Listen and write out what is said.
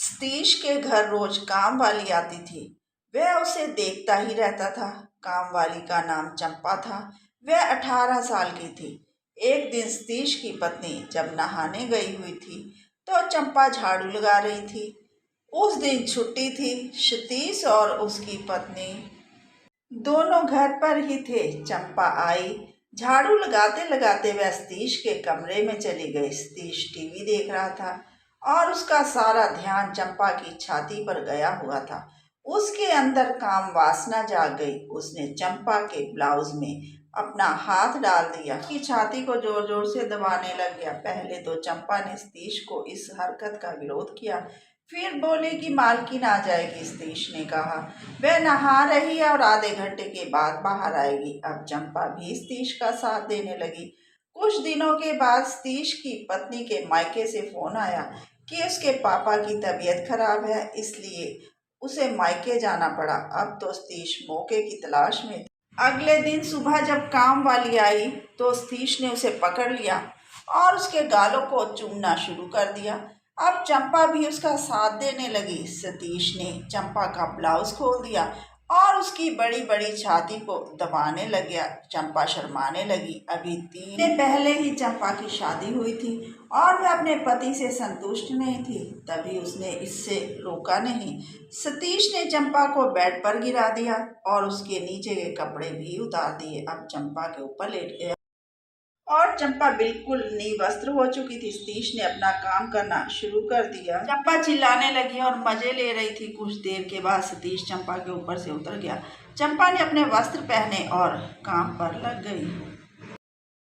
सतीश के घर रोज काम वाली आती थी। वह उसे देखता ही रहता था। काम वाली का नाम चंपा था। वह 18 साल की थी। एक दिन सतीश की पत्नी जब नहाने गई हुई थी तो चंपा झाड़ू लगा रही थी। उस दिन छुट्टी थी। सतीश और उसकी पत्नी दोनों घर पर ही थे। चंपा आई। झाड़ू लगाते लगाते वह सतीश के कमरे में चली गई। सतीश टीवी देख रहा था और उसका सारा ध्यान चंपा की छाती पर गया हुआ था। उसके अंदर काम वासना जाग गई। उसने चंपा के ब्लाउज में अपना हाथ डाल दिया कि छाती को जोर जोर से दबाने लग गया। पहले तो चंपा ने सतीश को इस हरकत का विरोध किया, फिर बोली कि मालकिन आ जाएगी। सतीश ने कहा वह नहा रही है और आधे घंटे के बाद बाहर आएगी। अब चंपा भी सतीश का साथ देने लगी। कुछ दिनों के बाद सतीश की पत्नी के मायके से फोन आया कि उसके पापा की तबीयत खराब है, इसलिए उसे मायके जाना पड़ा। अब तो सतीश मौके की तलाश में था। अगले दिन सुबह जब काम वाली आई तो सतीश ने उसे पकड़ लिया और उसके गालों को चूमना शुरू कर दिया। अब चंपा भी उसका साथ देने लगी। सतीश ने चंपा का ब्लाउज खोल दिया और उसकी बड़ी बड़ी छाती को दबाने लग गया। चंपा शर्माने लगी। अभी 3 दिन पहले ही चंपा की शादी हुई थी और वह अपने पति से संतुष्ट नहीं थी, तभी उसने इससे रोका नहीं। सतीश ने चंपा को बेड पर गिरा दिया और उसके नीचे के कपड़े भी उतार दिए। अब चंपा के ऊपर लेट गया और चंपा बिल्कुल निर्वस्त्र हो चुकी थी। सतीश ने अपना काम करना शुरू कर दिया। चंपा चिल्लाने लगी और मजे ले रही थी। कुछ देर के बाद सतीश चंपा के ऊपर से उतर गया। चंपा ने अपने वस्त्र पहने और काम पर लग गई।